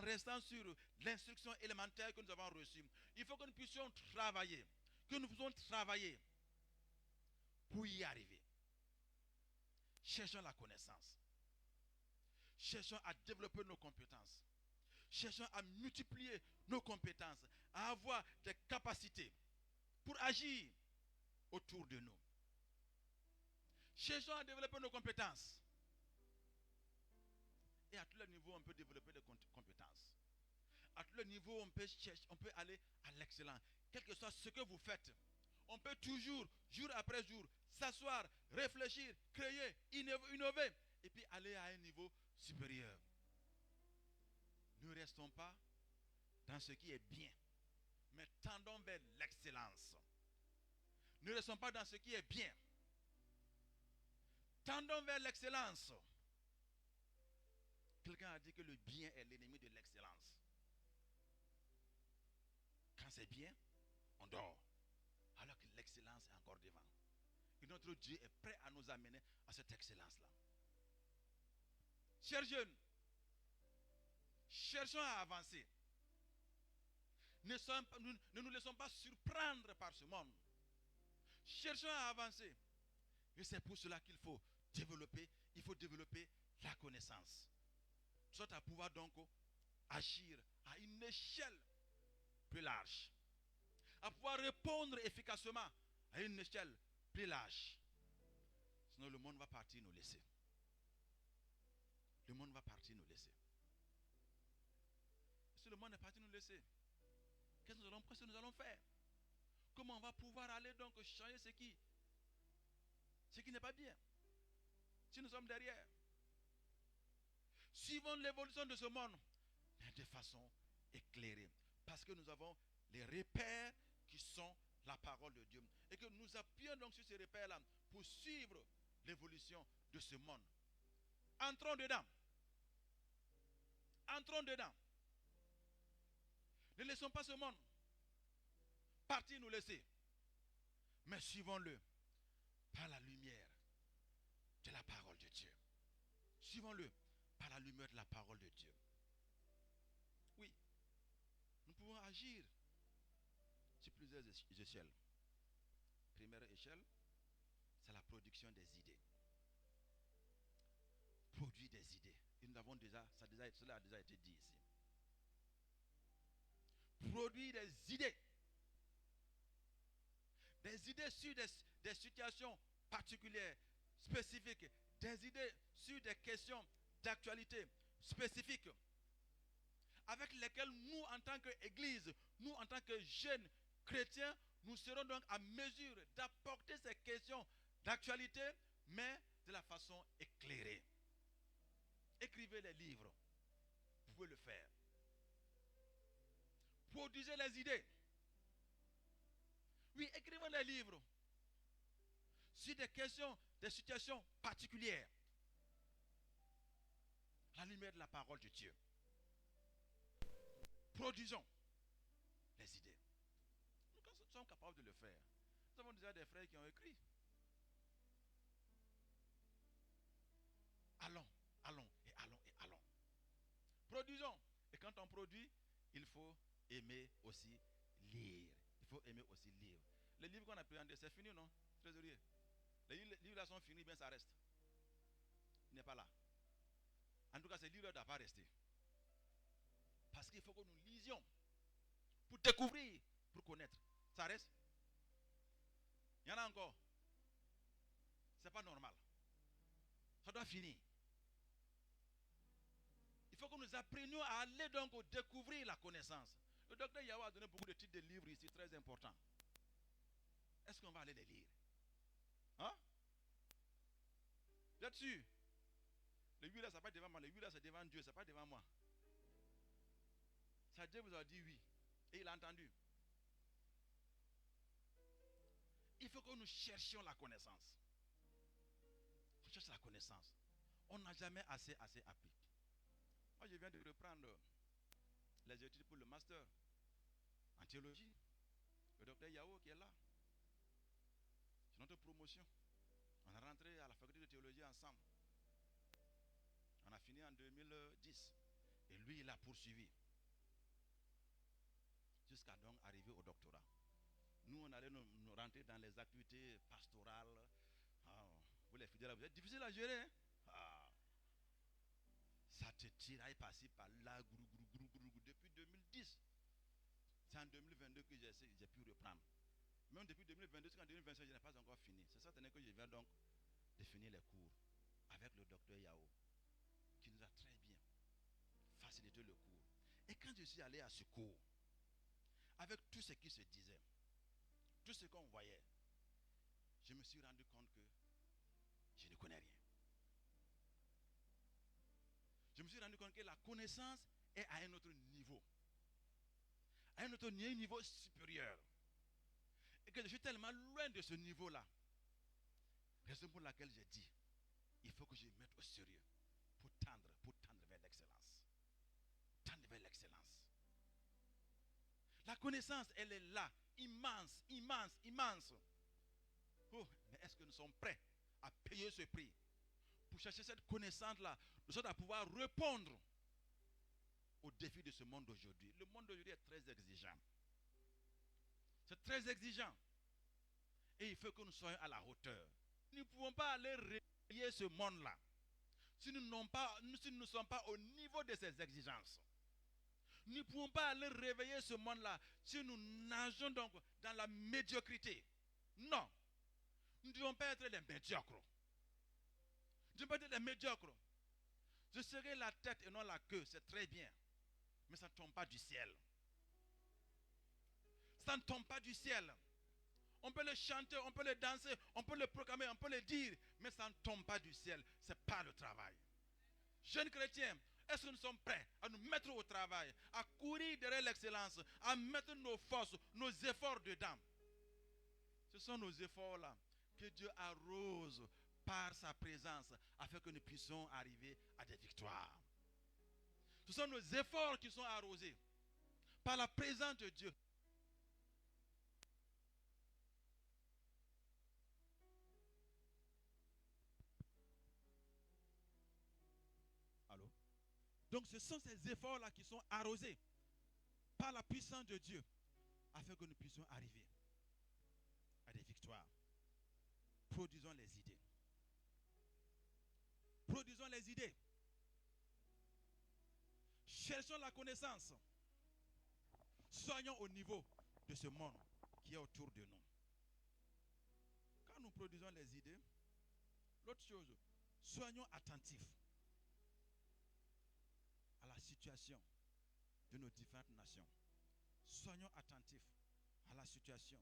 restant sur l'instruction élémentaire que nous avons reçue. Il faut que nous puissions travailler, que nous puissions travailler pour y arriver. Cherchons la connaissance. Cherchons à développer nos compétences. Cherchons à multiplier nos compétences, à avoir des capacités pour agir autour de nous. Cherchons à développer nos compétences. Et à tous les niveaux, on peut développer des compétences. À tous les niveaux, on peut aller à l'excellence. Quel que soit ce que vous faites, on peut toujours, jour après jour, s'asseoir, réfléchir, créer, innover, et puis aller à un niveau supérieur. Ne restons pas dans ce qui est bien, mais tendons vers l'excellence. Ne restons pas dans ce qui est bien. Tendons vers l'excellence. Quelqu'un a dit que le bien est l'ennemi de l'excellence. Quand c'est bien, on dort. Alors que l'excellence est encore devant. Et notre Dieu est prêt à nous amener à cette excellence-là. Chers jeunes, cherchons à avancer. Ne nous laissons pas surprendre par ce monde. Cherchons à avancer. Et c'est pour cela qu'il faut développer la connaissance. Soit à pouvoir donc agir à une échelle plus large. À pouvoir répondre efficacement à une échelle plus large. Sinon le monde va partir nous laisser. Le monde va partir nous laisser. Si le monde est parti nous laisser, qu'est-ce que nous allons faire? Comment on va pouvoir aller donc changer ce qui n'est pas bien? Si nous sommes derrière. Suivons l'évolution de ce monde, mais de façon éclairée. Parce que nous avons les repères qui sont la parole de Dieu. Et que nous appuyons donc sur ces repères-là pour suivre l'évolution de ce monde. Entrons dedans. Entrons dedans. Ne laissons pas ce monde partir nous laisser. Mais suivons-le par la lumière de la parole de Dieu. Suivons-le par la lumière de la parole de Dieu. Oui, nous pouvons agir sur plusieurs échelles. Première échelle, c'est la production des idées. Produire des idées. Et nous avons déjà, cela a déjà été dit ici. Produire des idées. Des idées sur des situations particulières, spécifiques. Des idées sur des questions d'actualité spécifiques. Avec lesquelles nous, en tant qu'Église, nous, en tant que jeunes chrétiens, nous serons donc à mesure d'apporter ces questions d'actualité, mais de la façon éclairée. Écrivez les livres. Vous pouvez le faire. Produisez les idées. Oui, écrivez les livres sur des questions, des situations particulières. À la lumière de la parole de Dieu. Produisons les idées. Nous sommes capables de le faire. Nous avons déjà des frères qui ont écrit. Allons, allons et allons et allons. Produisons. Et quand on produit, il faut aimer aussi lire. Il faut aimer aussi lire. Les livres qu'on a présentés, c'est fini, non, trésorier? Les livres là sont finis, bien ça reste. Il n'est pas là. En tout cas, ces livres-là ne doivent pas rester. Parce qu'il faut que nous lisions pour découvrir, pour connaître. Ça reste. Il y en a encore. Ce n'est pas normal. Ça doit finir. Il faut que nous apprenions à aller donc découvrir la connaissance. Le docteur Yahweh a donné beaucoup de titres de livres ici, très importants. Est-ce qu'on va aller les lire? Hein? Vous êtes sûr? Le 8 là, ça n'est pas devant moi. Le 8 là, c'est devant Dieu, ce n'est pas devant moi. Ça, Dieu vous a dit oui. Et il a entendu. Il faut que nous cherchions la connaissance. On cherche la connaissance. On n'a jamais assez appris. Moi, je viens de reprendre les études pour le master en théologie. Le docteur Yao qui est là. C'est notre promotion. On est rentré à la faculté de théologie ensemble. On a fini en 2010. Et lui, il a poursuivi jusqu'à donc arriver au doctorat. Nous, on allait nous rentrer dans les activités pastorales. Ah, vous les fidèles, vous êtes difficile à gérer. Hein? Ah, ça te tiraille par-ci, par-là, depuis 2010. C'est en 2022 que j'ai pu reprendre. Même depuis 2022, jusqu'en 2025, je n'ai pas encore fini. C'est ça que je viens donc de finir les cours avec le docteur Yao, qui nous a très bien facilité le cours. Et quand je suis allé à ce cours, avec tout ce qui se disait, tout ce qu'on voyait, je me suis rendu compte que je ne connais rien. Je me suis rendu compte que la connaissance est à un autre niveau. À un autre niveau supérieur. Et que je suis tellement loin de ce niveau-là. Raison pour laquelle j'ai dit, il faut que je me mette au sérieux pour tendre vers l'excellence. Tendre vers l'excellence. La connaissance, elle est là, immense, immense, immense. Oh, mais est-ce que nous sommes prêts à payer ce prix pour chercher cette connaissance-là, de sorte à pouvoir répondre aux défis de ce monde d'aujourd'hui? Le monde d'aujourd'hui est très exigeant. C'est très exigeant. Et il faut que nous soyons à la hauteur. Nous ne pouvons pas aller réveiller ce monde-là si nous ne sommes pas au niveau de ces exigences. Nous ne pouvons pas aller réveiller ce monde-là si nous nageons donc dans la médiocrité. Non. Nous ne devons pas être des médiocres. Nous ne devons pas être des médiocres. Je serai la tête et non la queue, c'est très bien. Mais ça ne tombe pas du ciel. Ça ne tombe pas du ciel. On peut le chanter, on peut le danser, on peut le proclamer, on peut le dire, mais ça ne tombe pas du ciel. Ce n'est pas le travail. Jeunes chrétiens, est-ce que nous sommes prêts à nous mettre au travail, à courir derrière l'excellence, à mettre nos forces, nos efforts dedans? Ce sont nos efforts-là que Dieu arrose par sa présence afin que nous puissions arriver à des victoires. Ce sont nos efforts qui sont arrosés par la présence de Dieu. Allô? Donc ce sont ces efforts-là qui sont arrosés par la puissance de Dieu afin que nous puissions arriver à des victoires. Produisons les idées. Produisons les idées. Cherchons la connaissance. Soyons au niveau de ce monde qui est autour de nous. Quand nous produisons les idées, l'autre chose, soyons attentifs à la situation de nos différentes nations. Soyons attentifs à la situation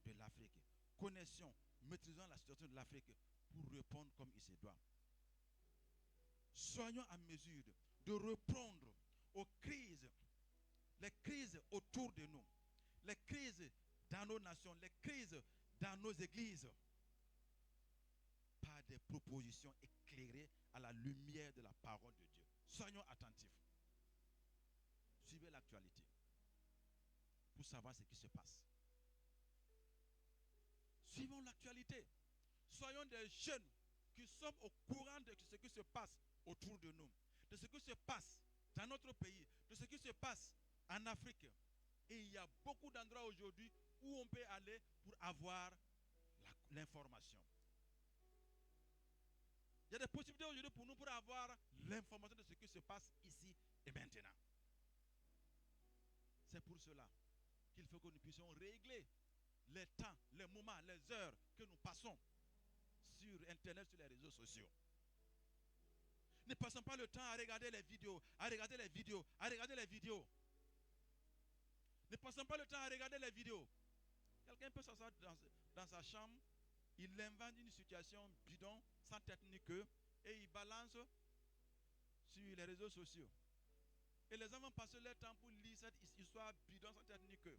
de l'Afrique. Connaissons, maîtrisons la situation de l'Afrique pour répondre comme il se doit. Soyons en mesure de répondre aux crises, les crises autour de nous, les crises dans nos nations, les crises dans nos églises, par des propositions éclairées à la lumière de la parole de Dieu. Soyons attentifs. Suivez l'actualité pour savoir ce qui se passe. Suivons l'actualité. Soyons des jeunes qui sommes au courant de ce qui se passe autour de nous, de ce qui se passe dans notre pays, de ce qui se passe en Afrique. Et il y a beaucoup d'endroits aujourd'hui où on peut aller pour avoir l'information. Il y a des possibilités aujourd'hui pour nous pour avoir l'information de ce qui se passe ici et maintenant. C'est pour cela qu'il faut que nous puissions régler les temps, les moments, les heures que nous passons sur Internet, sur les réseaux sociaux. Ne passons pas le temps à regarder les vidéos, à regarder les vidéos, à regarder les vidéos. Ne passons pas le temps à regarder les vidéos. Quelqu'un peut s'asseoir dans sa chambre, il invente une situation bidon, sans tête ni queue, et il balance sur les réseaux sociaux. Et les gens vont passer leur temps pour lire cette histoire bidon, sans tête ni queue.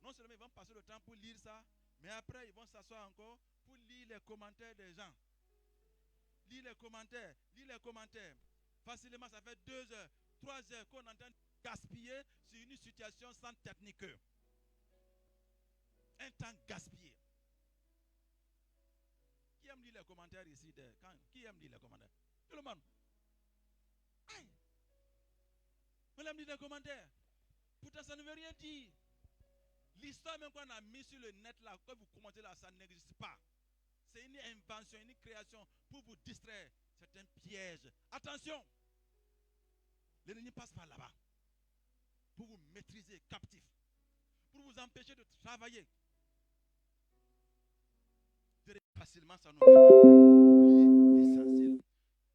Non seulement ils vont passer le temps pour lire ça, mais après ils vont s'asseoir encore pour lire les commentaires des gens. Lire les commentaires, lire les commentaires. Facilement, ça fait 2 heures, 3 heures qu'on entend gaspiller sur une situation sans tête ni queue. Un temps gaspillé. Qui aime lire les commentaires ici? Qui aime lire les commentaires? Tout le monde. Aïe. Madame dit des commentaires. Pourtant, ça ne veut rien dire. L'histoire même qu'on a mis sur le net là, quand vous commentez là, ça n'existe pas. C'est une invention, une création pour vous distraire. C'est un piège. Attention! L'ennemi passe par là-bas pour vous maîtriser captif, pour vous empêcher de travailler. Facilement, ça nous fait oublier l'essentiel.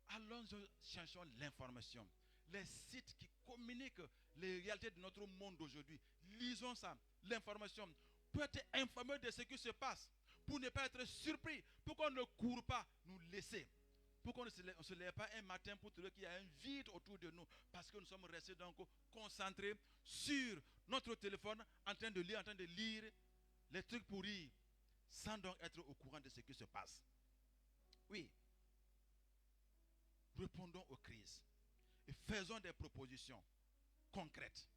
Allons, cherchons l'information. Les sites qui communiquent les réalités de notre monde d'aujourd'hui. Lisons ça, l'information, pour être informé de ce qui se passe, pour ne pas être surpris, pour qu'on ne court pas nous laisser. Pour qu'on ne se lève pas un matin pour trouver qu'il y a un vide autour de nous. Parce que nous sommes restés donc concentrés sur notre téléphone, en train de lire les trucs pourris, sans donc être au courant de ce qui se passe. Oui. Répondons aux crises et faisons des propositions concrètes.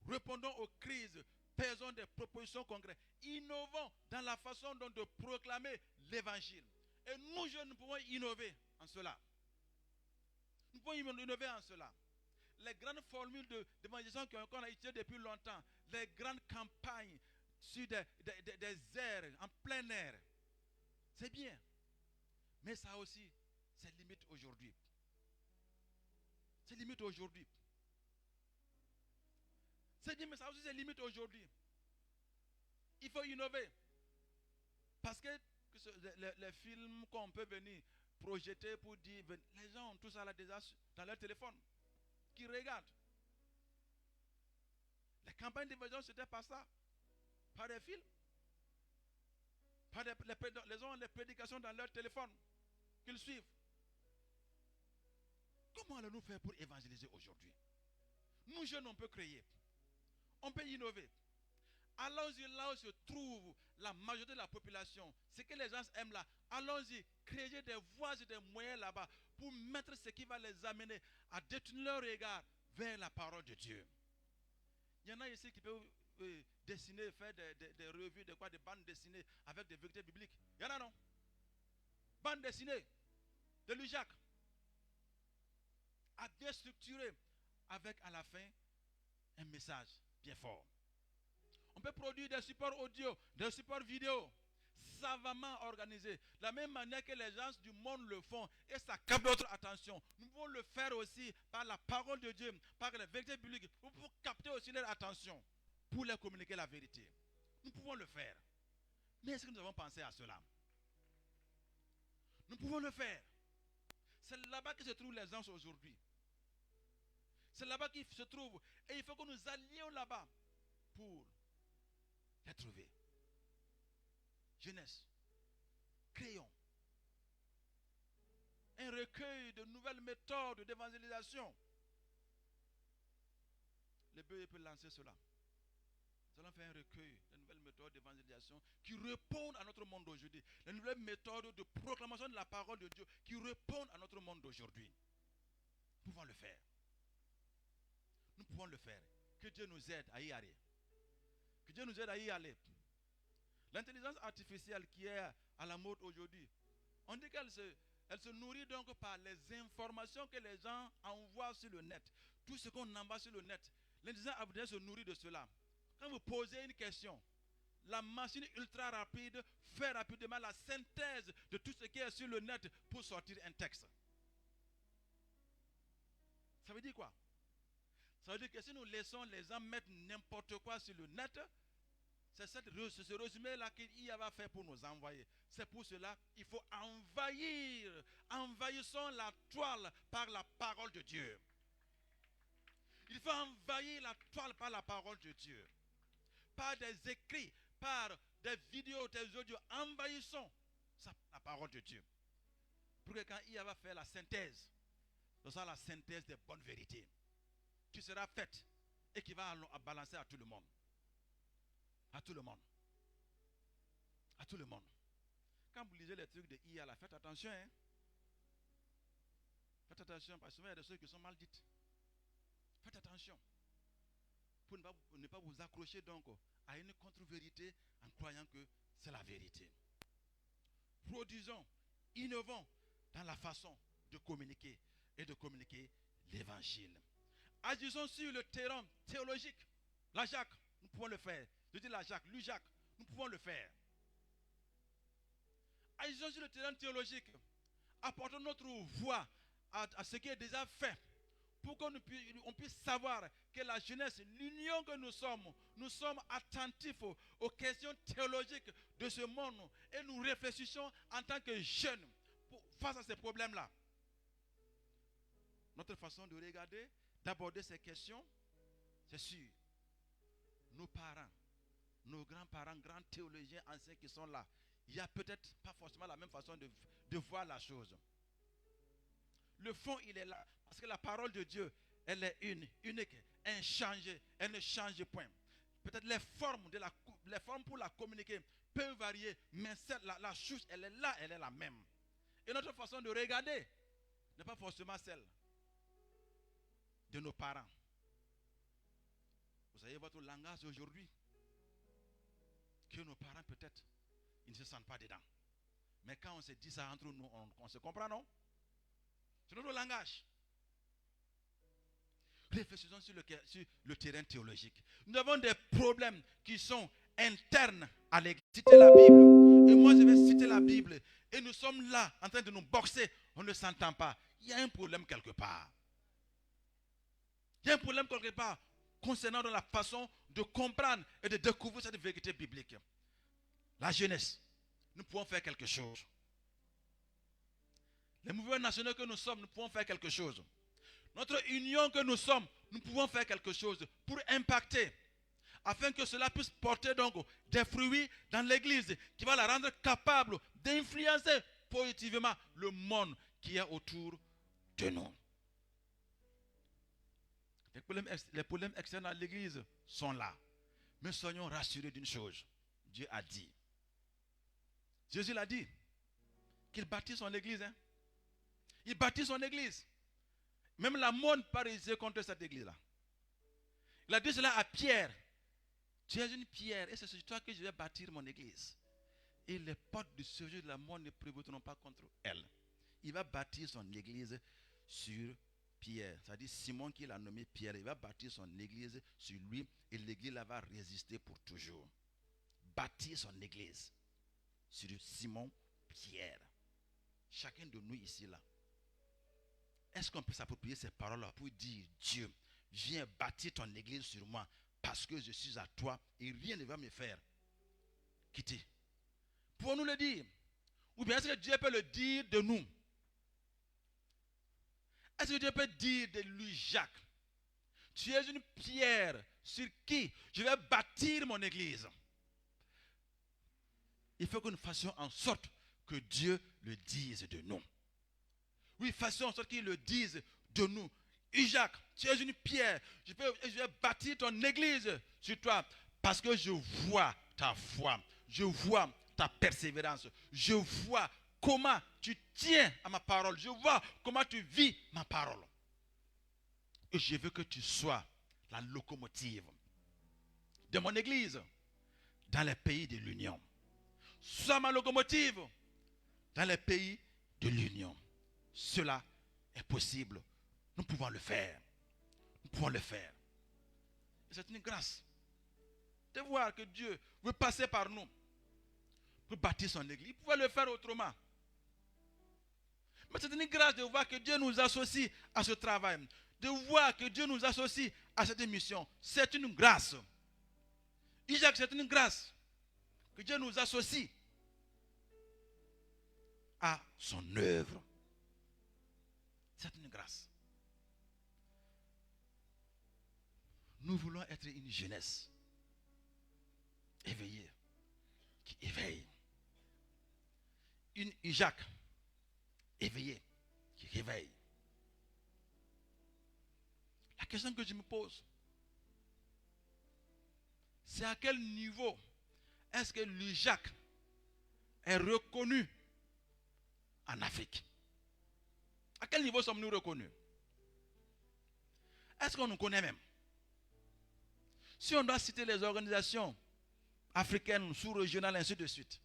Répondons aux crises, faisons des propositions concrètes. Innovons dans la façon dont de proclamer l'évangile. Et nous, jeunes, nous pouvons innover en cela. Nous pouvons innover en cela. Les grandes formules d'évangélisation qu'on a utilisées depuis longtemps, les grandes campagnes sur des aires, en plein air, c'est bien. Mais ça aussi, c'est limite aujourd'hui. C'est limite aujourd'hui. C'est bien, mais ça aussi, c'est limite aujourd'hui. Il faut innover. Parce que les films qu'on peut venir projeter pour dire, les gens ont tout ça là déjà dans leur téléphone, qui regardent. Les campagnes d'évasion, c'était pas ça. Par des films. Par les gens ont les prédications dans leur téléphone qu'ils suivent. Comment allons-nous faire pour évangéliser aujourd'hui? Nous jeunes, on peut créer. On peut innover. Allons-y là où se trouve la majorité de la population. Ce que les gens aiment là. Allons-y, créer des voies et des moyens là-bas pour mettre ce qui va les amener à détourner leur regard vers la parole de Dieu. Il y en a ici qui peuvent dessiner, faire des revues, des bandes dessinées avec des vérités bibliques. Il y en a non? Bandes dessinées de Lujac. À bien structuré avec à la fin un message bien fort. On peut produire des supports audio, des supports vidéo, savamment organisés. De la même manière que les gens du monde le font et ça capte notre attention. Nous pouvons le faire aussi par la parole de Dieu, par la vérité biblique, pour capter aussi leur attention, pour leur communiquer la vérité. Nous pouvons le faire. Mais est-ce que nous avons pensé à cela? Nous pouvons le faire. C'est là-bas que se trouvent les gens aujourd'hui. C'est là-bas qu'ils se trouvent. Et il faut que nous allions là-bas pour les trouver. Jeunesse, créons un recueil de nouvelles méthodes d'évangélisation. Le BE peut lancer cela. Nous allons faire un recueil de nouvelles méthodes d'évangélisation qui répondent à notre monde d'aujourd'hui. Les nouvelles méthodes de proclamation de la parole de Dieu qui répondent à notre monde d'aujourd'hui. Nous pouvons le faire. Nous pouvons le faire. Que Dieu nous aide à y aller. Que Dieu nous aide à y aller. L'intelligence artificielle qui est à la mode aujourd'hui, on dit qu'elle se nourrit donc par les informations que les gens envoient sur le net. Tout ce qu'on envoie sur le net, l'intelligence artificielle se nourrit de cela. Quand vous posez une question, la machine ultra rapide fait rapidement la synthèse de tout ce qui est sur le net pour sortir un texte. Ça veut dire quoi? Ça veut dire que si nous laissons les gens mettre n'importe quoi sur le net, c'est ce résumé-là qu'il va faire pour nous envoyer. C'est pour cela qu'il faut envahir. Envahissons la toile par la parole de Dieu. Il faut envahir la toile par la parole de Dieu. Par des écrits, par des vidéos, des audios. Envahissons la parole de Dieu. Pour que quand il va faire la synthèse, ce sera la synthèse des bonnes vérités qui sera faite et qui va balancer à tout le monde. À tout le monde. À tout le monde. Quand vous lisez les trucs de IA, là, faites attention. Hein? Faites attention parce que souvent il y a des choses qui sont mal dites. Faites attention. Pour ne pas vous accrocher donc à une contre-vérité en croyant que c'est la vérité. Produisons, innovons dans la façon de communiquer et de communiquer l'évangile. Agissons sur le terrain théologique. La Jacques, nous pouvons le faire. Je dis la Jacques, lui Jacques, nous pouvons le faire. Agissons sur le terrain théologique. Apportons notre voix à ce qui est déjà fait. Pour qu'on puisse savoir que la jeunesse, l'union que nous sommes attentifs aux questions théologiques de ce monde et nous réfléchissons en tant que jeunes face à ces problèmes-là. Notre façon de regarder, d'aborder ces questions, c'est sûr. Nos parents, nos grands-parents, grands théologiens anciens qui sont là, il n'y a peut-être pas forcément la même façon de voir la chose. Le fond, il est là. Parce que la parole de Dieu, elle est unique, inchangée, elle ne change point. Peut-être les formes pour la communiquer peuvent varier, mais la chose, elle est là, elle est la même. Et notre façon de regarder n'est pas forcément celle de nos parents. Vous savez, votre langage aujourd'hui, que nos parents peut-être, ils ne se sentent pas dedans. Mais quand on se dit ça entre nous, on se comprend, non? C'est notre langage. Réfléchissons sur le terrain théologique. Nous avons des problèmes qui sont internes à l'église. Citez la Bible. Et moi, je vais citer la Bible. Et nous sommes là, en train de nous boxer. On ne s'entend pas. Il y a un problème quelque part. Il y a un problème quelque part concernant la façon de comprendre et de découvrir cette vérité biblique. La jeunesse, nous pouvons faire quelque chose. Les mouvements nationaux que nous sommes, nous pouvons faire quelque chose. Notre union que nous sommes, nous pouvons faire quelque chose pour impacter, afin que cela puisse porter donc des fruits dans l'église, qui va la rendre capable d'influencer positivement le monde qui est autour de nous. Les problèmes externes à l'église sont là. Mais soyons rassurés d'une chose. Dieu a dit. Jésus l'a dit. Qu'il bâtit son église. Hein? Il bâtit son église. Même la monde parisait contre cette église-là. Il a dit cela à Pierre. Tu es une pierre et c'est sur toi que je vais bâtir mon église. Et les portes du séjour de la mort ne prévaudront pas contre elle. Il va bâtir son église sur Pierre. C'est-à-dire Simon qui l'a nommé Pierre. Il va bâtir son église sur lui et l'église va résister pour toujours. Bâtir son église sur Simon Pierre. Chacun de nous ici là. Est-ce qu'on peut s'approprier ces paroles-là pour dire Dieu, viens bâtir ton église sur moi parce que je suis à toi et rien ne va me faire quitter. Pouvons-nous le dire? Ou bien est-ce que Dieu peut le dire de nous? Est-ce que Dieu peut dire de lui, Jacques, tu es une pierre sur qui je vais bâtir mon église? Il faut que nous fassions en sorte que Dieu le dise de nous. Oui, faisons en sorte qu'il le dise de nous. Jacques, tu es une pierre. Je vais bâtir ton église sur toi parce que je vois ta foi. Je vois ta persévérance. Je vois comment tu tiens à ma parole. Je vois comment tu vis ma parole. Et je veux que tu sois la locomotive de mon église dans les pays de l'Union. Sois ma locomotive dans les pays de l'Union. Cela est possible. Nous pouvons le faire. Nous pouvons le faire. C'est une grâce de voir que Dieu veut passer par nous pour bâtir son église. Il pouvait le faire autrement. Mais c'est une grâce de voir que Dieu nous associe à ce travail. De voir que Dieu nous associe à cette mission. C'est une grâce. Isaac, c'est une grâce que Dieu nous associe à son œuvre. C'est une grâce. Nous voulons être une jeunesse éveillée, qui éveille. Une Isaac éveillée, qui réveille. La question que je me pose, c'est à quel niveau est-ce que l'Isaac est reconnu en Afrique? À quel niveau sommes-nous reconnus? Est-ce qu'on nous connaît même? Si on doit citer les organisations africaines, sous-régionales, ainsi de suite,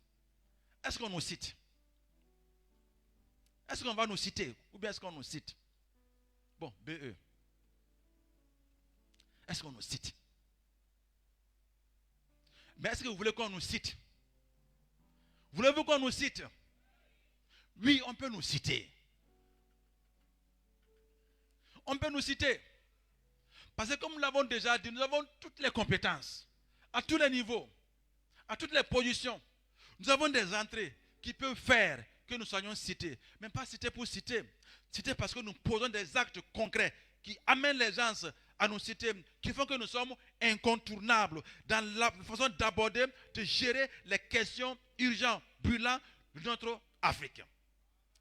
est-ce qu'on nous cite? Est-ce qu'on va nous citer? Ou bien est-ce qu'on nous cite? Bon, BE. est-ce qu'on nous cite? Mais est-ce que vous voulez qu'on nous cite? Voulez-vous qu'on nous cite? Oui, on peut nous citer. On peut nous citer. Parce que comme nous l'avons déjà dit, nous avons toutes les compétences, à tous les niveaux, à toutes les positions. Nous avons des entrées qui peuvent faire que nous soyons cités. Mais pas cités pour citer. Cités parce que nous posons des actes concrets qui amènent les gens à nous citer, qui font que nous sommes incontournables dans la façon d'aborder, de gérer les questions urgentes, brûlantes de notre Afrique.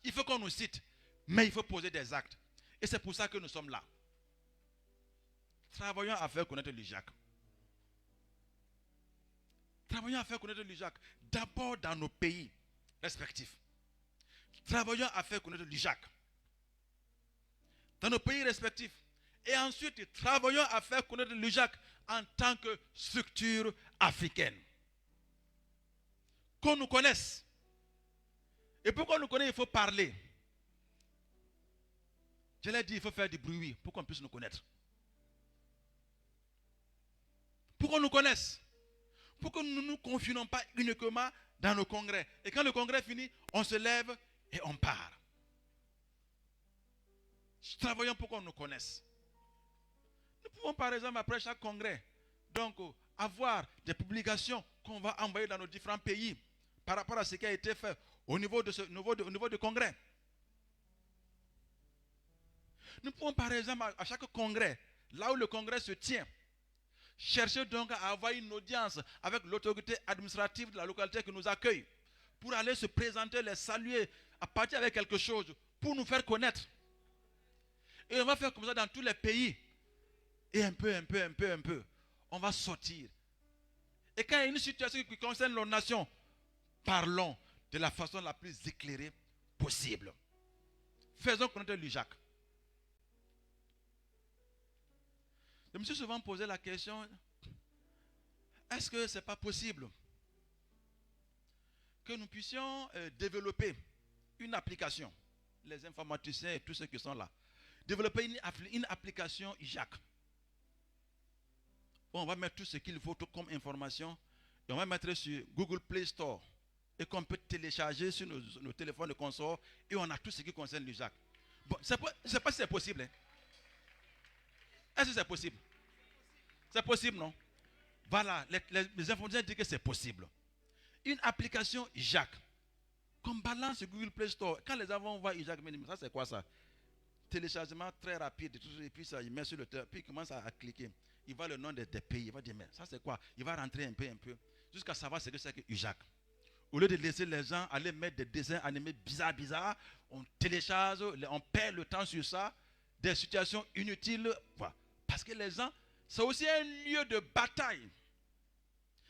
Il faut qu'on nous cite, mais il faut poser des actes. Et c'est pour ça que nous sommes là. Travaillons à faire connaître l'UJAC. Travaillons à faire connaître l'UJAC. D'abord dans nos pays respectifs. Travaillons à faire connaître l'UJAC. Dans nos pays respectifs. Et ensuite, travaillons à faire connaître l'UJAC en tant que structure africaine. Qu'on nous connaisse. Et pour qu'on nous connaisse, il faut parler. Je l'ai dit, il faut faire du bruit pour qu'on puisse nous connaître. Pour qu'on nous connaisse. Pour que nous ne nous confinons pas uniquement dans nos congrès. Et quand le congrès finit, on se lève et on part. Travaillons pour qu'on nous connaisse. Nous pouvons par exemple, après chaque congrès, donc avoir des publications qu'on va envoyer dans nos différents pays par rapport à ce qui a été fait au niveau de congrès. Nous pouvons par exemple, à chaque congrès, là où le congrès se tient, chercher donc à avoir une audience avec l'autorité administrative de la localité qui nous accueille pour aller se présenter, les saluer, à partir avec quelque chose pour nous faire connaître. Et on va faire comme ça dans tous les pays. Et un peu, on va sortir. Et quand il y a une situation qui concerne nos nations, parlons de la façon la plus éclairée possible. Faisons connaître l'UJAC. Je me suis souvent posé la question, est-ce que ce n'est pas possible que nous puissions développer une application, les informaticiens et tous ceux qui sont là, développer une application UJAC. On va mettre tout ce qu'il faut comme information et on va mettre sur Google Play Store et qu'on peut télécharger sur nos téléphones de consort et on a tout ce qui concerne l'UJAC. Bon, je ne sais pas si c'est possible. Hein? Est-ce que c'est possible? C'est possible, non? Voilà, les informaticiens disent que c'est possible. Une application UJAC, qu'on balance sur Google Play Store. Quand les enfants voient UJAC, ça c'est quoi ça? Téléchargement très rapide, et puis ça, il met sur le terrain, puis il commence à cliquer. Il voit le nom des pays, il va dire, mais ça c'est quoi? Il va rentrer un peu, jusqu'à savoir ce que c'est que UJAC. Au lieu de laisser les gens aller mettre des dessins animés bizarres, on télécharge, on perd le temps sur ça, des situations inutiles. Voilà. Parce que les gens, c'est aussi un lieu de bataille.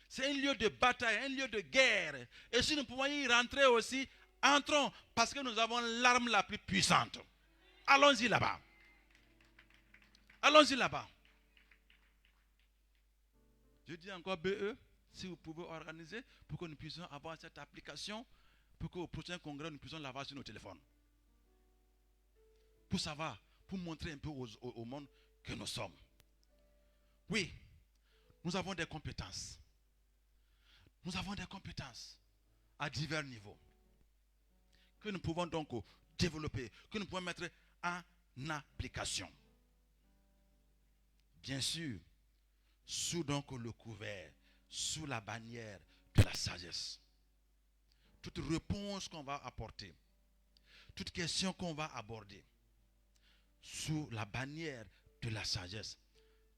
C'est un lieu de bataille, un lieu de guerre. Et si nous pouvons y rentrer aussi, entrons, parce que nous avons l'arme la plus puissante. Allons-y là-bas. Allons-y là-bas. Je dis encore BE, si vous pouvez organiser pour que nous puissions avoir cette application, pour qu'au prochain congrès, nous puissions l'avoir sur nos téléphones. Pour savoir, pour montrer un peu au monde que nous sommes. Oui, nous avons des compétences. Nous avons des compétences à divers niveaux que nous pouvons donc développer, que nous pouvons mettre en application. Bien sûr, sous donc le couvert, sous la bannière de la sagesse. Toute réponse qu'on va apporter, toute question qu'on va aborder, sous la bannière de la sagesse,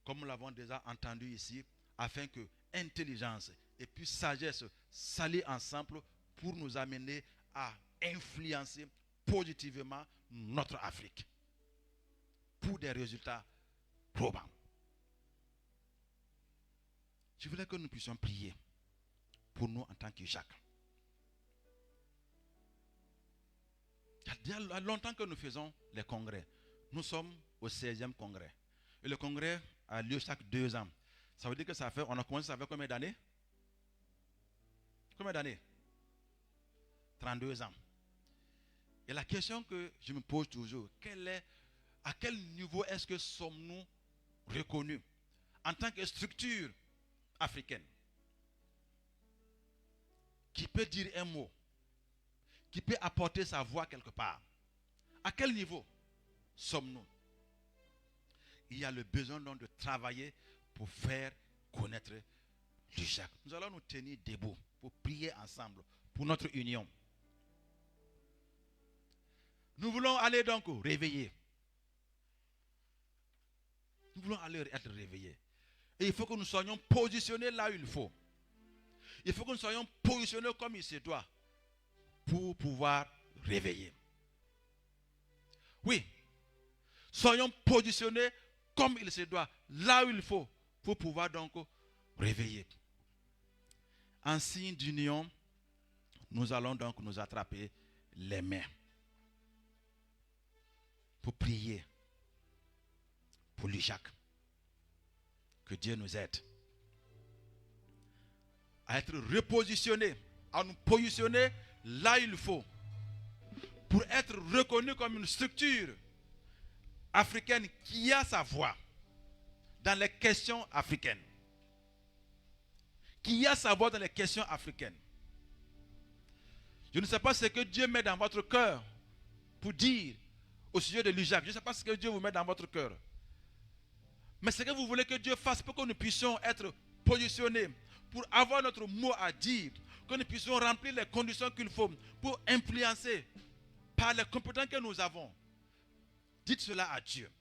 comme nous l'avons déjà entendu ici, afin que intelligence et puis sagesse s'allient ensemble pour nous amener à influencer positivement notre Afrique pour des résultats probants. Je voulais que nous puissions prier pour nous en tant qu'UJAC. Il y a longtemps que nous faisons les congrès. Nous sommes au 16e congrès. Et le congrès a lieu chaque 2 ans. Ça veut dire que on a commencé ça fait combien d'années? Combien d'années? 32 ans. Et la question que je me pose toujours, à quel niveau est-ce que sommes-nous reconnus? en tant que structure africaine, qui peut dire un mot, qui peut apporter sa voix quelque part. À quel niveau sommes-nous? Il y a le besoin donc de travailler pour faire connaître l'UJAC. Nous allons nous tenir debout pour prier ensemble pour notre union. Nous voulons aller donc réveiller. Nous voulons aller être réveillés. Et il faut que nous soyons positionnés là où il faut. Il faut que nous soyons positionnés comme il se doit pour pouvoir réveiller. Oui, soyons positionnés comme il se doit, là où il faut, pour pouvoir donc réveiller. En signe d'union, nous allons donc nous attraper les mains pour prier pour l'UJAC. Que Dieu nous aide à être repositionnés, à nous positionner là où il faut, pour être reconnus comme une structure africaine qui a sa voix dans les questions africaines. Qui a sa voix dans les questions africaines. Je ne sais pas ce que Dieu met dans votre cœur pour dire au sujet de l'UJAC. Je ne sais pas ce que Dieu vous met dans votre cœur. Mais ce que vous voulez que Dieu fasse pour que nous puissions être positionnés, pour avoir notre mot à dire, que nous puissions remplir les conditions qu'il faut pour influencer par les compétences que nous avons. Dites cela à Dieu.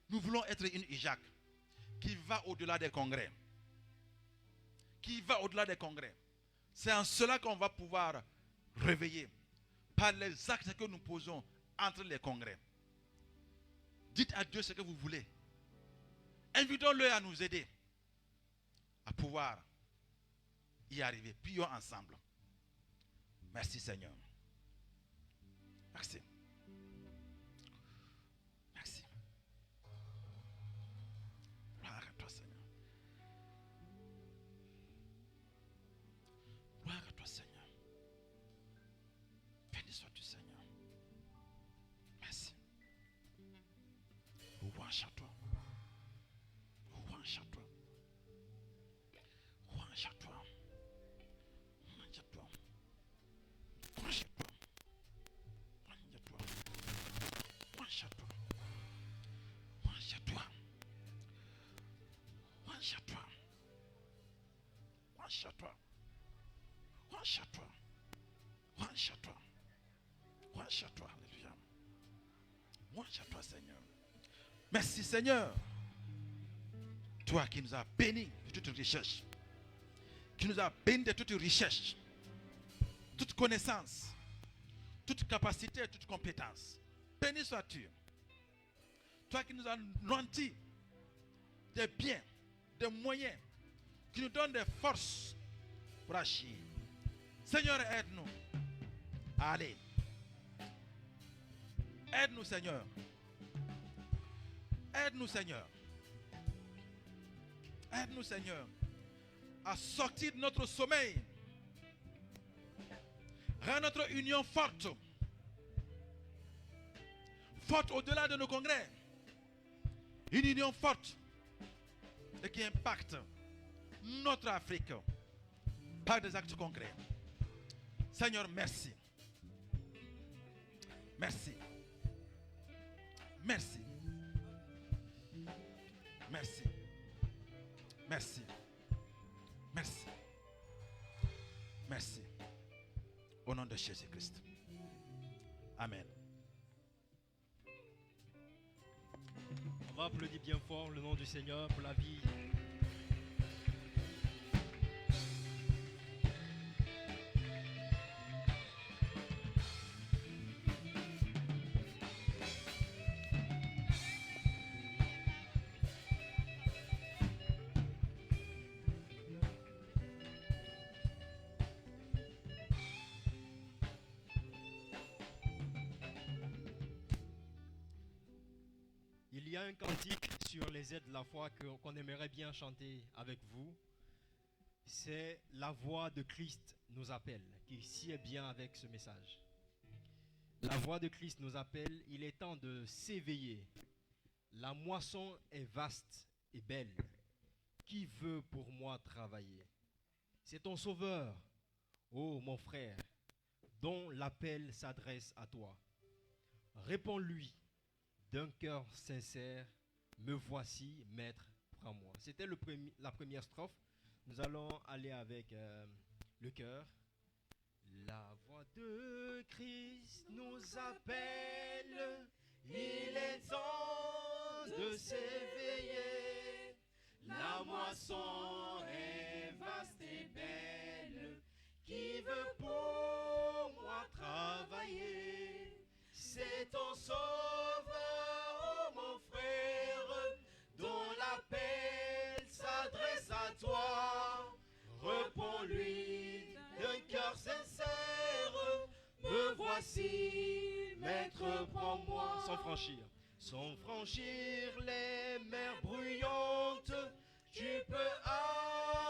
Nous voulons être une UJAC qui va au-delà des congrès. Qui va au-delà des congrès. C'est en cela qu'on va pouvoir réveiller par les actes que nous posons entre les congrès. Dites à Dieu ce que vous voulez. Invitons-le à nous aider à pouvoir y arriver. Prions ensemble. Merci Seigneur. Merci. Merci. Gloire à toi Seigneur. Gloire à toi Seigneur. Béni sois-tu Seigneur. Merci. Louange à toi. Louange à toi. Louange à toi. Louange à toi. Louange à toi. Louange à toi. Louange à toi. Louange à toi. Louange à toi. Louange à toi. Louange à toi. Louange à toi. Alléluia. Louange à toi Seigneur. Merci Seigneur. Toi qui nous as bénis de toute richesse, qui nous as bénis de toute richesse, toute connaissance, toute capacité, toute compétence. Béni sois-tu. Toi qui nous as nanti des biens, des moyens, qui nous donne des forces pour agir. Seigneur, aide-nous. Allez. Aide-nous Seigneur. Aide-nous Seigneur. Aide-nous Seigneur à sortir de notre sommeil. Rends notre union forte. Forte au-delà de nos congrès. Une union forte et qui impacte notre Afrique par des actes concrets. Seigneur, merci. Merci. Merci. Merci. Merci. Merci. Merci. Au nom de Jésus-Christ. Amen. On va applaudir bien fort le nom du Seigneur pour la vie. Il y a un cantique sur les aides de la foi qu'on aimerait bien chanter avec vous. C'est La voix de Christ nous appelle, qui sied bien avec ce message. La voix de Christ nous appelle, il est temps de s'éveiller. La moisson est vaste est belle. Qui veut pour moi travailler? C'est ton sauveur, ô mon frère, dont l'appel s'adresse à toi. Réponds-lui d'un cœur sincère, me voici, maître, prends-moi. C'était la première strophe. Nous allons aller avec le chœur. La voix de Christ nous appelle, il est temps de s'éveiller. La moisson est vaste et belle, qui veut pour moi travailler? C'est ton sauveur, oh mon frère, dont l'appel s'adresse à toi. Réponds-lui d'un cœur sincère, me voici, maître, prends-moi. Sans franchir les mers bruyantes, tu peux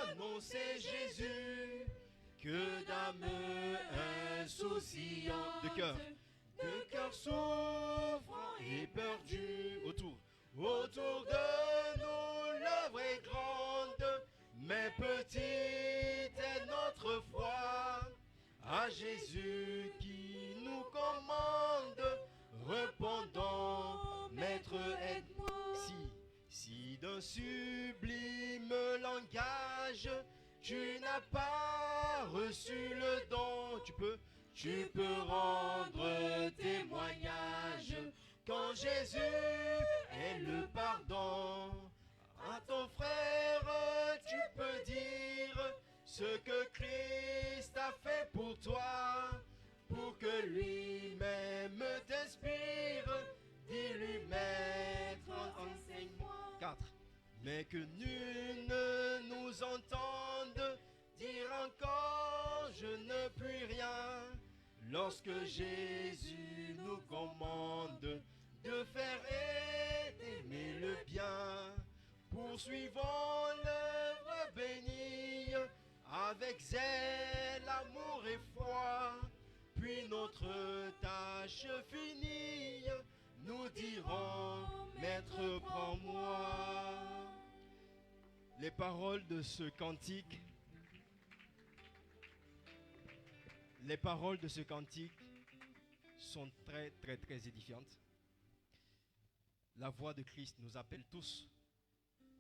annoncer Jésus, que d'âme insouciante, de cœur souffrant et perdu, autour de nous l'œuvre est grande, mais petite est notre foi. À Jésus qui nous commande, répondons, Maître, aide-moi. Si d'un sublime langage tu n'as pas reçu le don, tu peux rendre témoignage quand Jésus est le pardon. À ton frère, tu peux dire ce que Christ a fait pour toi, pour que lui-même t'inspire. Dis-lui, maître, enseigne-moi. 4. Mais que nul ne nous entende dire encore, je ne puis rien, lorsque Jésus nous commande de faire et d'aimer le bien. Poursuivons l'œuvre bénie avec zèle, amour et foi. Puis notre tâche finie, nous dirons, Maître, prends-moi. Les paroles de ce cantique, sont très, très, très édifiantes. La voix de Christ nous appelle tous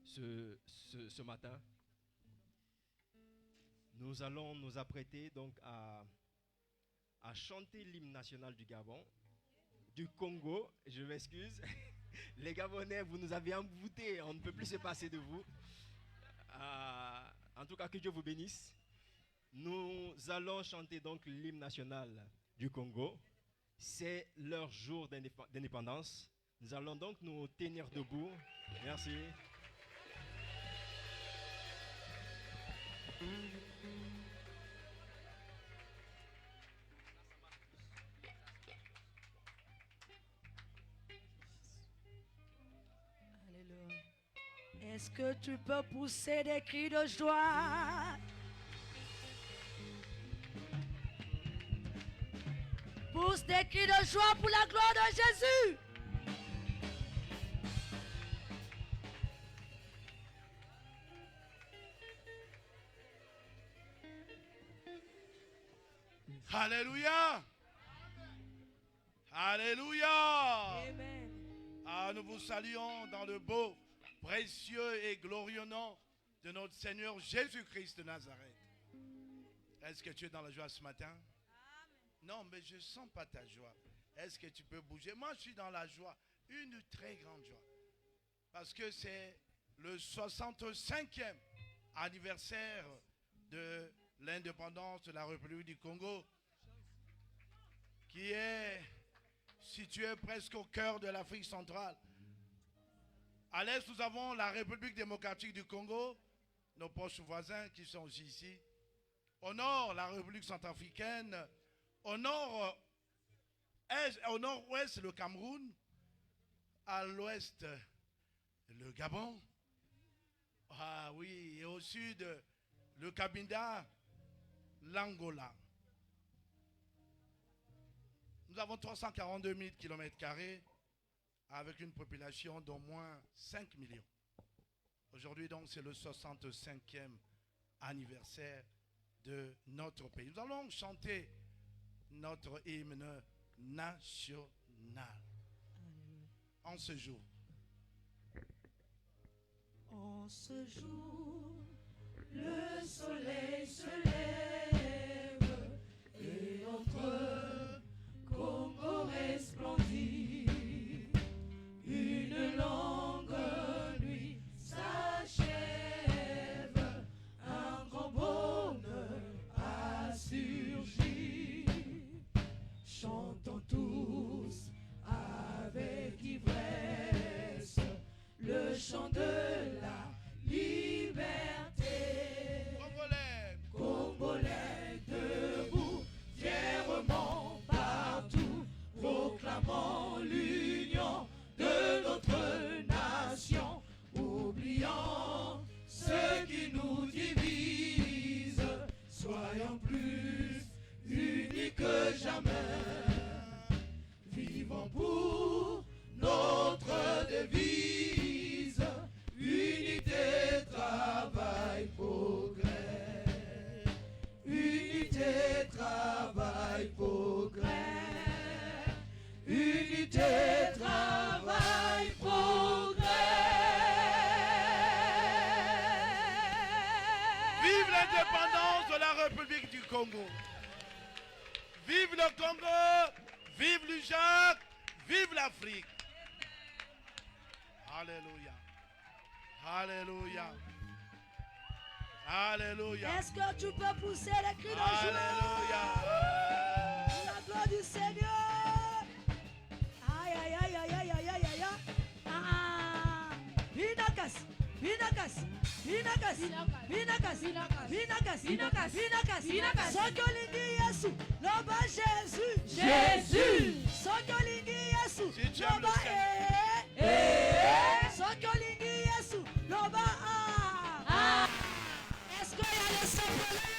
ce matin. Nous allons nous apprêter donc à chanter l'hymne national du Gabon, du Congo. Je m'excuse. Les Gabonais, vous nous avez envoûtés, on ne peut plus se passer de vous. En tout cas, que Dieu vous bénisse. Nous allons chanter donc l'hymne national du Congo. C'est leur jour d'indépendance. Nous allons donc nous tenir debout. Merci. Alléluia. Est-ce que tu peux pousser des cris de joie? Pousse des cris de joie pour la gloire de Jésus. Alléluia. Alléluia. Amen. Nous vous saluons dans le beau, précieux et glorieux nom de notre Seigneur Jésus-Christ de Nazareth. Est-ce que tu es dans la joie ce matin? Non, mais je ne sens pas ta joie. Est-ce que tu peux bouger? Moi, je suis dans la joie, une très grande joie. Parce que c'est le 65e anniversaire de l'indépendance de la République du Congo, qui est située presque au cœur de l'Afrique centrale. À l'est, nous avons la République démocratique du Congo, nos proches voisins qui sont aussi ici. Au nord, la République centrafricaine. Au nord-ouest, le Cameroun. À l'ouest, le Gabon. Ah oui, et au sud, le Cabinda, l'Angola. Nous avons 342 000 km² avec une population d'au moins 5 millions. Aujourd'hui, donc, c'est le 65e anniversaire de notre pays. Nous allons chanter notre hymne national en ce jour. En ce jour, le soleil se lève et notre Congo resplendit. Une longue nuit s'achève, un grand bonheur a surgi. Chantons tous avec ivresse le chant de la liberté. Congolais, Congolais debout, fièrement partout, proclamant l'union de notre nation, oubliant ce qui nous divise, soyons plus unis que jamais, vivons pour notre devise, unité, travail, progrès. Unité, travail, progrès. Unité, travail, progrès. vive l'indépendance de la République du Congo. Vive le Congo, vive l'UJAC, vive l'Afrique. Alléluia. Alléluia. Alléluia. Est-ce que tu peux pousser les cris de joie? Alléluia. La gloire du Seigneur. Aïe, aïe, aïe, aïe, aïe, aïe, aïe, aïe. Ah, Vinakas, Vinakas, Vinakas, Vinakas, Vinakas, Vinakas, Vinakas. Sokolingi Yesu, Loba Jésus, Jésus. Sokolingi Yesu, Si tu aimes le Loba Seigneur. Sokolingi Yesu, Loba ah. Est-ce qu'il y a les sapologues?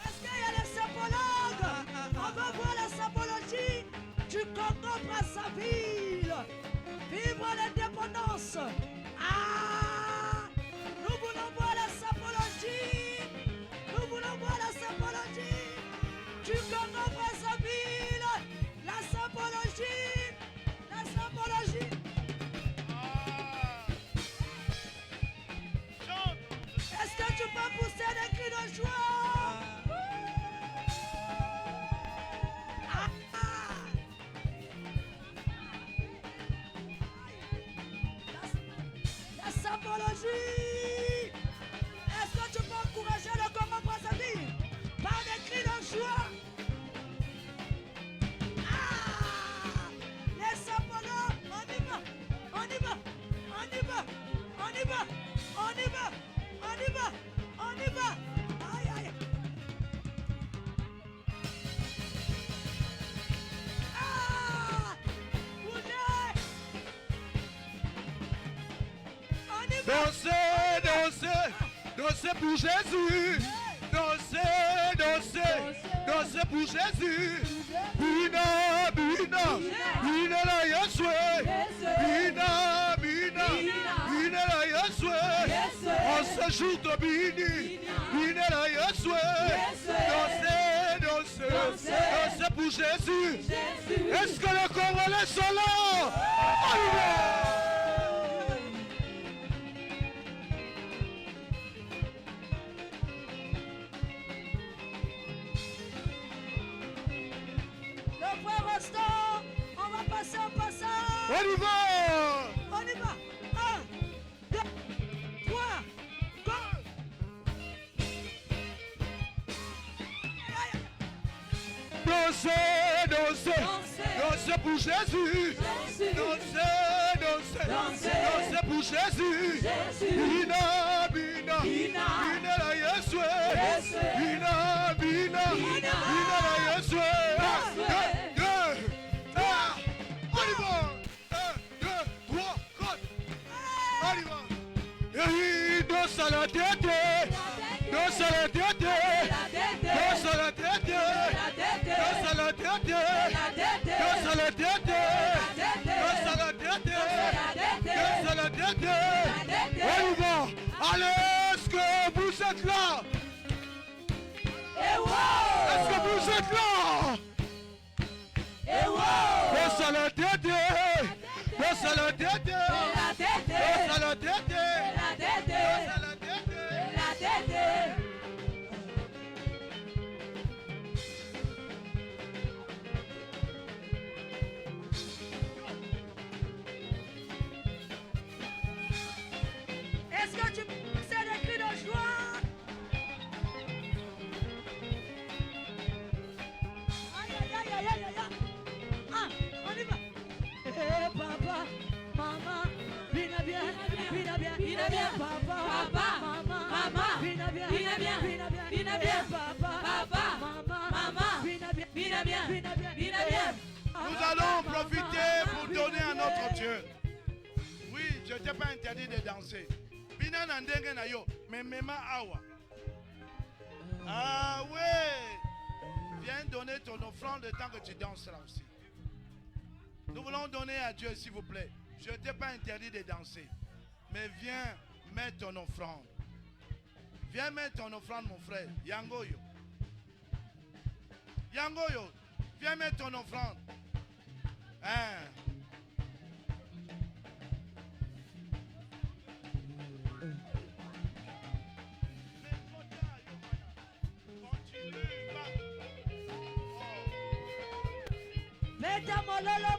Est-ce qu'il y a les sapologues? On veut voir la sapologie du Congo Brazzaville. Vivre l'indépendance. Ah! Nous voulons voir la sapologie. Nous voulons voir la sapologie du Congo Brazzaville. La sapologie. La sapologie. Chante. Est-ce que tu peux pousser des cris de joie? Ah, ah. La sapologie. Est-ce que tu peux encourager le Congo Brazzaville par des cris de joie? Ah, les sapologues, on y va, on y va, on y va, on y va, on y va, on y va, on y va. Aïe, aïe. Ah, Boulet. On y va. Dansez, dansez, dansez pour Jésus. Dansez, dansez, dansez pour Jésus. Bina, bina, bina la Yahshua. Bina, bina, bina la Yahshua. En ce jour de Bini, bina la Yahshua. Dansez, dansez, dansez pour Jésus. Est-ce que les Congolais sont là? Allez! Le frère Rostand, on va passer au passage. On y va! On y va. 1, 2, 3, go. Dansez, dansez, dansez pour Jésus. Dansez, dansez, dansez pour Jésus. Bina, bina, bina la Yahshua. Bina, bina, bina la Yahshua. On y va. 1, 2, 3, 4. On y va. Et danse à la tête. Danse à la tête. Danse à la tête. Danse à la tête. Danse à la tête. tête. On y va. Allez, est-ce que vous êtes là? Est-ce que vous êtes là? Baisse la tête. Baisse la tête. Baisse la tête. Est-ce que tu sais des cris de joie? Aïe, aïe, aïe, aïe, aïe, aïe. Ah, on y va. Eh, papa, maman, viens bien, papa, maman, viens bien, papa, maman, viens bien. Nous allons profiter pour donner à notre Dieu. Oui, je ne t'ai pas interdit de danser. Bina nandenge na yo, mais mema awa. Ah ouais. Viens donner ton offrande le temps que tu danses là aussi. Nous voulons donner à Dieu, s'il vous plaît. Je ne t'ai pas interdit de danser. Mais viens mettre ton offrande. Viens mettre ton offrande, mon frère. Yangoyo. Yangoyo. Viens mettre ton offrande. Hein? Meta mololo.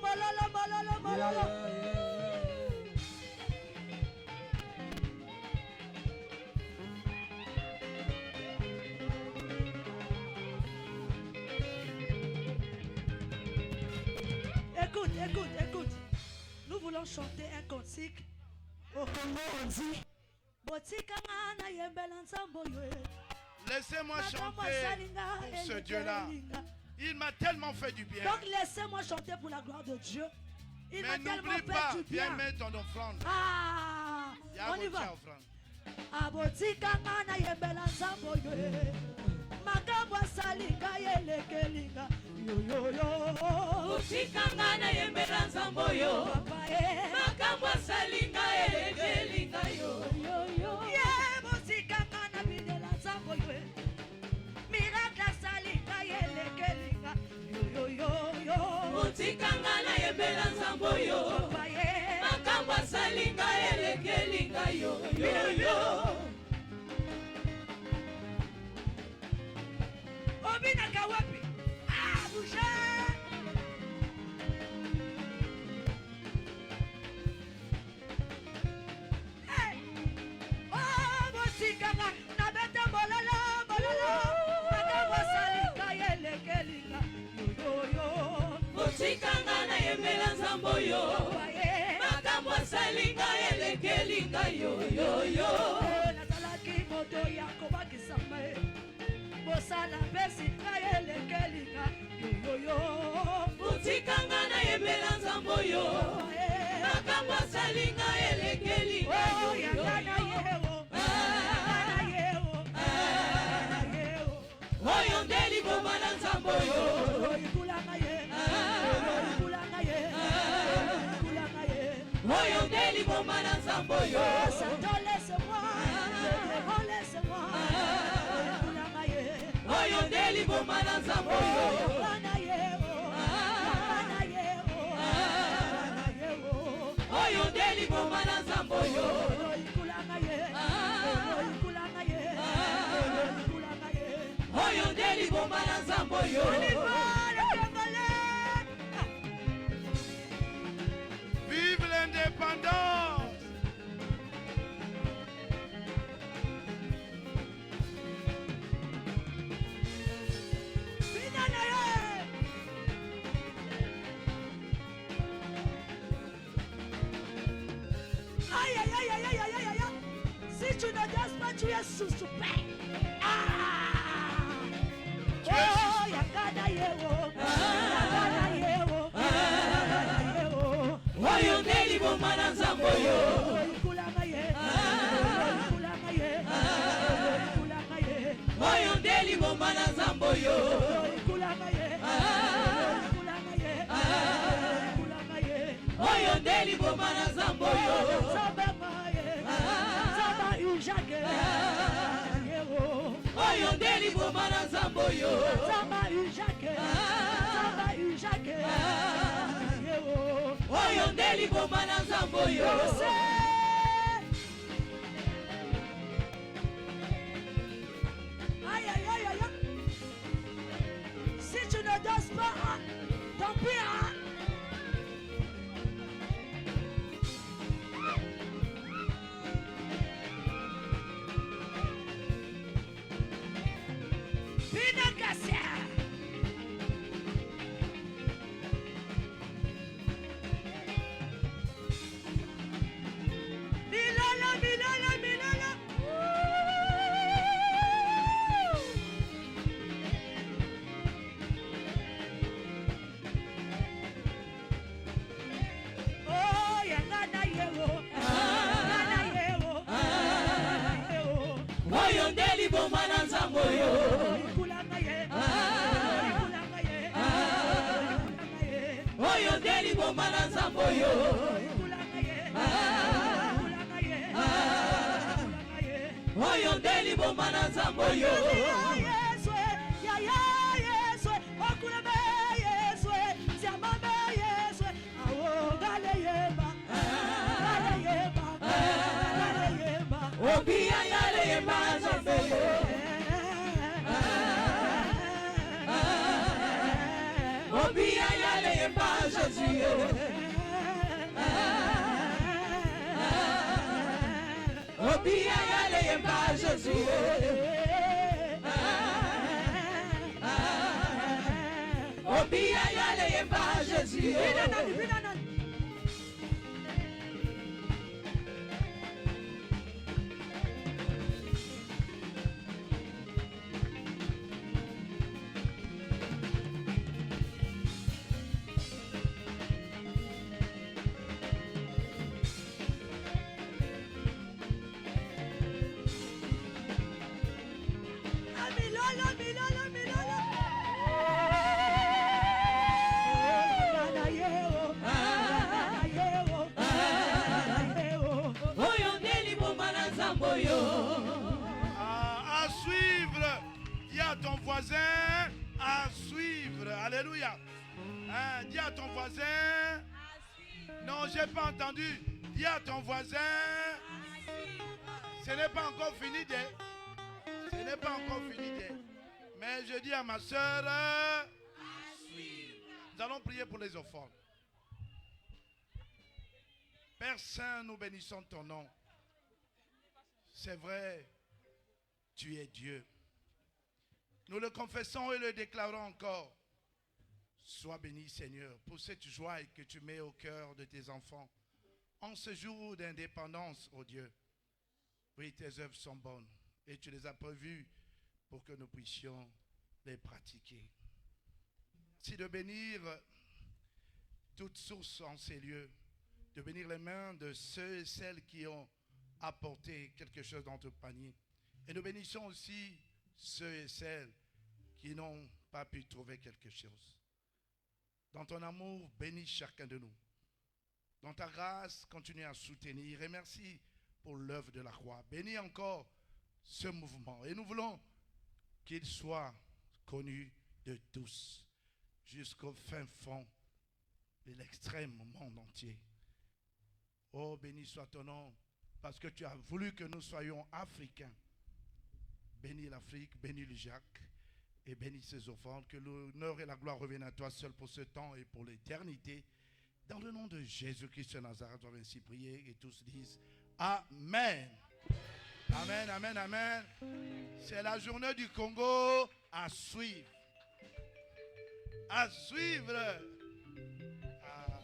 Écoute. Nous voulons chanter un cantique. Au Congo, on dit. Laissez-moi chanter pour ce Dieu-là. Il m'a tellement fait du bien. Donc laissez-moi chanter pour la gloire de Dieu. Il m'a Mais tellement n'oublie pas, fait du bien. viens mettre ton offrande. Ah, on y va. Abotikanga na yembela nzambo yo. Makambo salinga yelekelinga. Yo. Abotikanga na yembela nzambo yo. Makambo salinga yelekelinga yo. Yeah, abotikanga na bidela nzambo yo. Miracle salinga yelekelinga. Yo. Abotikanga na yembela nzambo yo. Makambo salinga yelekelinga yo. Obina kawapi. Ah, bouge. Hey. Oh, bosikanga na beta bololo. Makambo salinga yelekelinga. Yo. Abotikanga na yembela nzambo yo. Makambo salinga yelekelinga yo. Nazalaki moto ya kobakisama ye. Bosala besinga yelekelinga. Yo. Abotikanga na yembela nzambo yo. Makambo salinga yelekelinga Oh, yo. yangana yewo. Oyo ndeli bomba na nzambo yo. Oyo ndeli bomba na nzambo yo. Oyo ndeli bomba na nzambo yo. Oyo ndeli bomba na nzambo yo. Oyo ndeli bomba na nzambo yo. Vive l'indépendance. Aïe. Si tu ne danses pas, tu es sous-soupé. Tu es sous- Oyo ndeli bomba na nzambo yo. Oyo ndeli bomba na nzambo yo. Oyo ndeli bomba na nzambo yo. oyo nde liboma na nzambe oyo Zamba ujake Zamba ujake oyo nde liboma na nzambe oyo Aïe aïe aïe aïe. Si tu ne danses pas, tant pis hein. Pinakassia. Milala, Milala, Milala. Oh, yangana yewo, yangana yewo, yewo. oyo nde liboma na nzambe oyo Ikulanga ye, ikulanga ye, ikulanga ye, oyo nde liboma na nzambe oyo ikulanga ye, ikulanga ye, ikulanga ye. oyo nde liboma na nzambe oyo obiya yale yemba nzambe obiya yale yemba Jésus obiya yale yemba Jésus obiya yale yemba Jésus oyo nde liboma na nzambe oyo À suivre. Dis à ton voisin à suivre. Alléluia. Hein, dis à ton voisin. Non, j'ai pas entendu. Dis à ton voisin. Ce n'est pas encore fini de. Ce n'est pas encore fini de. Mais je dis à ma soeur. Nous allons prier pour les offrandes. Père Saint, nous bénissons ton nom. C'est vrai, tu es Dieu. Nous le confessons et le déclarons encore. Sois béni, Seigneur, pour cette joie que tu mets au cœur de tes enfants. En ce jour d'indépendance, ô Dieu. Oui, tes œuvres sont bonnes et tu les as prévues pour que nous puissions les pratiquer. Merci de bénir toute source en ces lieux, de bénir les mains de ceux et celles qui ont apporté quelque chose dans ton panier. Et nous bénissons aussi ceux et celles qui n'ont pas pu trouver quelque chose. Dans ton amour, bénis chacun de nous. Dans ta grâce, continue à soutenir. Et merci pour l'œuvre de la croix. Bénis encore ce mouvement. Et nous voulons qu'il soit connu de tous, jusqu'au fin fond de l'extrême monde entier. Oh, béni soit ton nom, parce que tu as voulu que nous soyons africains. Bénis l'Afrique, bénis le Jacques, et bénis ses offrandes. Que l'honneur et la gloire reviennent à toi seul pour ce temps et pour l'éternité. Dans le nom de Jésus-Christ de Nazareth, on va ainsi prier et tous disent Amen. Amen, amen, amen. C'est la journée du Congo à suivre. À suivre. Ah.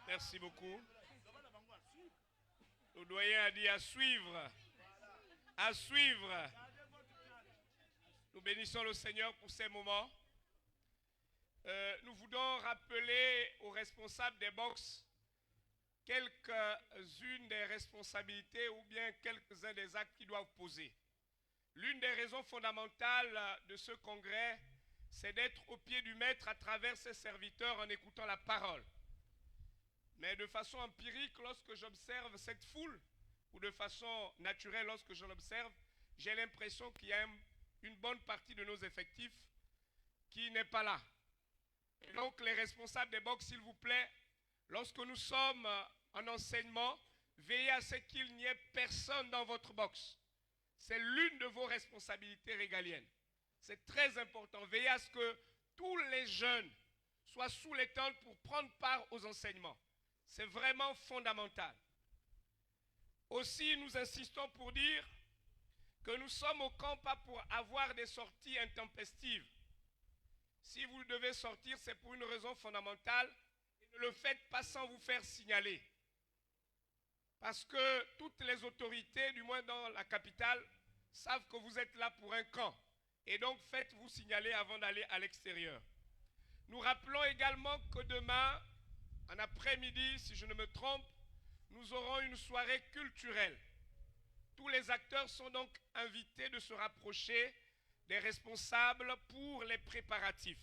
Merci beaucoup. Le doyen a dit à suivre. À suivre. Nous bénissons le Seigneur pour ces moments. Nous voulons rappeler aux responsables des box quelques-unes des responsabilités ou bien quelques-uns des actes qu'ils doivent poser. L'une des raisons fondamentales de ce congrès, c'est d'être au pied du maître à travers ses serviteurs en écoutant la parole. Mais de façon empirique, lorsque j'observe cette foule, ou de façon naturelle, lorsque je l'observe, j'ai l'impression qu'il y a une bonne partie de nos effectifs qui n'est pas là. Et donc, les responsables des box, s'il vous plaît, lorsque nous sommes en enseignement, veillez à ce qu'il n'y ait personne dans votre box. C'est l'une de vos responsabilités régaliennes. C'est très important. Veillez à ce que tous les jeunes soient sous les tentes pour prendre part aux enseignements. C'est vraiment fondamental. Aussi, nous insistons pour dire que nous sommes au camp pas pour avoir des sorties intempestives. Si vous devez sortir, c'est pour une raison fondamentale. Et ne le faites pas sans vous faire signaler. Parce que toutes les autorités, du moins dans la capitale, savent que vous êtes là pour un camp. Et donc, faites-vous signaler avant d'aller à l'extérieur. Nous rappelons également que demain, en après-midi, si je ne me trompe, nous aurons une soirée culturelle. Tous les acteurs sont donc invités de se rapprocher des responsables pour les préparatifs.